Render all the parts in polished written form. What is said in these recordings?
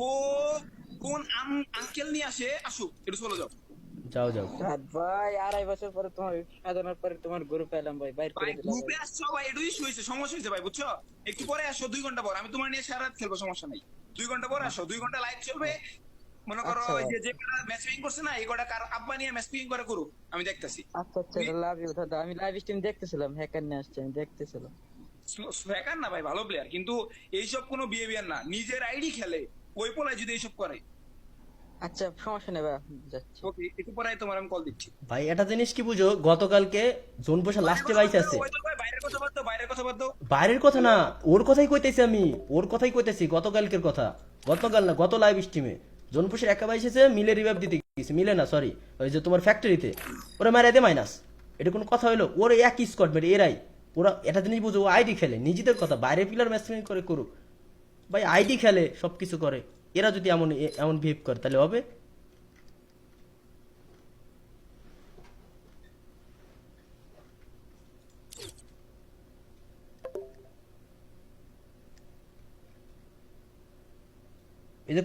ও কোন আঙ্কেল নিয়ে আসে, আসুক একটু চলে যাও। যাও যাও। রাত ভাই 2.5 বছর পরে তোমার সাধনার পরে তোমার গ্রুপ পেলাম ভাই, বাইর ভাই করে দিলাম ভাই। গ্রুপে আসছো ভাই, একটু ইস্যু হয়েছে, সমস্যা হয়েছে ভাই, বুঝছো? একটু পরে আসো, 2 ঘন্টা পর আমি তোমার নিয়ে সারা রাত খেলবো, সমস্যা নাই। 2 ঘন্টা পর আসো, 2 ঘন্টা লাইভ চলবে। মনে করো আচ্ছা ওই ভাই, যে যে কটা ম্যাচ মেকিং করছে না, এই কটা কার আব্বা নিয়ে ম্যাচ মেকিং করে করুক, আমি দেখতেছি। আচ্ছা আচ্ছা, লাভ ইউ দাদা। আমি লাইভ স্ট্রিম দেখতেছিলাম, হ্যাকার নিয়ে আসছে, আমি দেখতেছিলাম। হ্যাকার না ভাই, ভালো প্লেয়ার, কিন্তু এইসব কোনো বিহেভিয়ার না, নিজের আইডি খেলে ওই পোলায় যদি এইসব করে। আচ্ছা সমস্যা নেই ভাই, যাচ্ছি। ওকে, একটু পরে তোমার আমি কল দিচ্ছি। ভাই এটা জিনিস কি বুঝো, গতকালকে জোন পোষা লাস্টে বাইচ আছে। বাইরের কথা বাদ দাও, বাইরের কথা বাদ দাও। বাইরের কথা না, ওর কথাই কইতেছি আমি, ওর কথাই কইতেছি, গতকালকের কথা। গতকাল না, গত লাইভ স্ট্রিমে জোনপুষের একা বাইশ এসে মিলে রিভাইভ দিতে গেছে, মিলে না সরি, ওই যে তোমার ফ্যাক্টরিতে ওরা মারা দে মাইনাস। এটা কোনো কথা হইলো? ওর এক স্কোয়াড মেরে এরাই, ওরা এটা জিনিস বুঝো, ও আইডি খেলে নিজেদের কথা, বাইরে প্লেয়ার ম্যাচ করে করুক, ভাই আইডি খেলে সব কিছু করে, এরা যদি এমন এমন বিহেভ করে তাহলে হবে? এই যে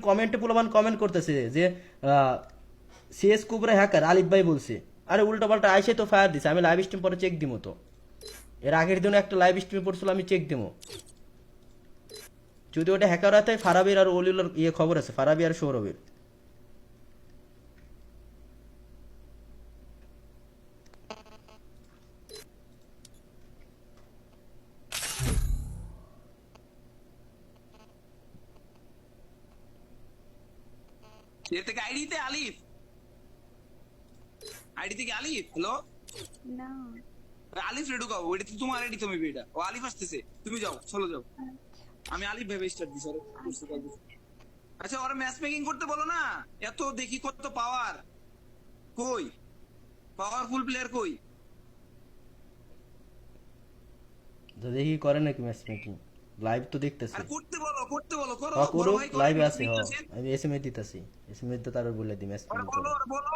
কমেন্টে পোলাপান কমেন্ট করতেছে যে সিএস কুবরা হ্যাকার আলিফ ভাই বলছে, আরে উল্টা পাল্টা আইসে তো ফায়ার দিছে, আমি লাইভ স্ট্রিম পরে চেক দিমো তো, এর আগের দিন একটা লাইভ স্ট্রিমে পড়ছিল, আমি চেক দিমো। যদি ওটা হ্যাকার হয় তাই ফারাবির আর অলিউলার ইয়ে খবর আছে, ফারাবি আর সৌরভের। এর থেকে আইডিতে আলিফ, আইডি থেকে আলিফ, হ্যালো না। আলিফ রে ঢুকাও, ওইটা তো তোমার আইডি, তুমি এটা, ও আলিফ আসতেছে, তুমি যাও, চলো যাও। আমি আলিফ ভেবে স্টার্ট দিছি, আরে বুঝতে পারছি। আচ্ছা ওরা ম্যাচ মেকিং করতে বলো না, এত দেখি কত পাওয়ার, কই পাওয়ারফুল প্লেয়ার কই? তো দেখি করে নাকি ম্যাচ মেকিং, লাইভ তো দেখতেছি। আর করতে বলো, করতে বলো, করো হ বড় করুক, ভাই, করো লাইভে ম্যাচ আছে, হ মেকিং আছে। আমি এসএমএ দিতেছি, এসএমএ তো তার বলে দিই ম্যাচ ওরা মেকিং বলো, করে। ওরা বলো,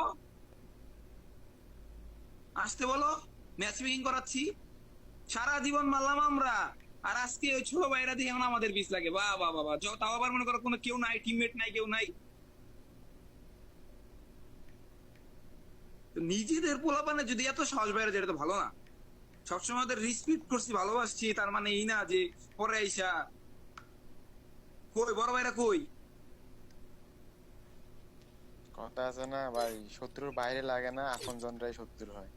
আসতে বলো, ম্যাচ মেকিং করাচ্ছি। সারা জীবন মারলাম আমরা, আর আজকে ওই ছোট ভাইরা দিয়ে এখন আমাদের বিষ লাগে, বাহ বাহ বাহ বাহ। তাও আবার মনে করো কোনো কেউ নাই, টিমমেট নাই, কেউ নাই। তো নিজেদের পোলাপানে যদি এত সাহস বাইরে, যেটা তো ভালো না। সবসময় ওদের রিসপেক্ট করছি, ভালোবাসছি, তার মানে এই না যে পরে আইসা। কই বড় ভাইরা কই? কথা আছে না ভাই, শত্রুর বাইরে লাগে না, আপন জনরাই শত্রু হয়।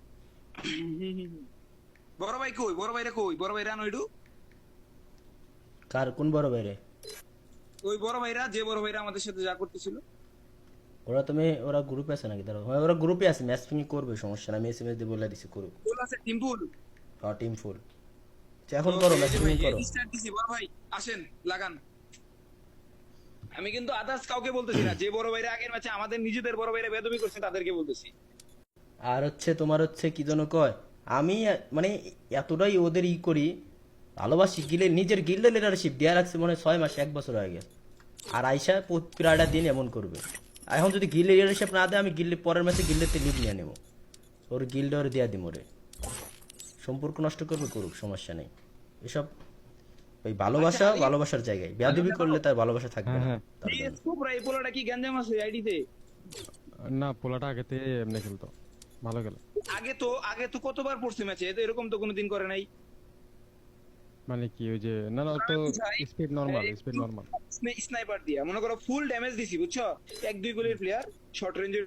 বড় ভাই কই, বড় ভাইরা কই, বড় ভাইরা নইডু? কার কোন বড় বাইরে? ওই বড় ভাইরা, যে বড় ভাইরা আমাদের সাথে যা করতেছিল। ওরা তুমি, ওরা গ্রুপে আছে নাকি? দাঁড়াও, হ্যাঁ ওরা গ্রুপে আছে, ম্যাচ মেকিং করবে, সমস্যা না, আমি এসএমএস দিয়ে বলে দিছি করুক। ফুল আছে, টিম ফুল। হ্যাঁ টিম ফুল, এখন করো ম্যাচ মেকিং করো। স্টার্ট দিছি বড় ভাই, আসেন লাগান। আমি কিন্তু আদার্স কাউকে বলতেছি না, যে বড় ভাইরা আগের ম্যাচে আমাদের নিজেদের বড় ভাইরা বেদবি করছে তাদেরকে বলতেছি। আর হচ্ছে তোমার হচ্ছে কি যেন কয়, আমি মানে এতটাই ওদের ই করি, ভালোবাসি, গিলে নিজের গিল্ডে লিডারশিপ দেওয়া রাখছে মনে হয় 6 মাস 1 বছর হয়ে গেছে, আর আইসা প্রায়টা দিন এমন করবে। এখন যদি গিল্ডে লিডারশিপ না দেয়, আমি গিল্ডে পরের ম্যাচে গিল্ডেতে লিড নিয়ে নেবো, ওর গিল্ডে ওর দেওয়া দিম, ওরে সম্পর্ক নষ্ট করবে করুক, সমস্যা নেই। এসব ওই ভালোবাসা, আচ্ছা, ভালোবাসার জায়গায় বেয়াদবি করলে তার ভালোবাসা থাকবে না। হ্যাঁ তার জন্য। এই স্কোপ রাই পোলাটা কি গ্যাঞ্জাম আছে আইডিতে? না, পোলাটা আগেতে এমনি খেলতো, ভালো গেল। আগে তো কতবার পড়ছে ম্যাচে, তো এরকম তো কোনোদিন করে নাই। মানে কি ওই যে, না না, ও তো speed normal, speed normal. Sniper দিয়া মনে করো ফুল ড্যামেজ দিছি, বুঝছো? 1-2 গোলের প্লেয়ার, শর্ট রেঞ্জের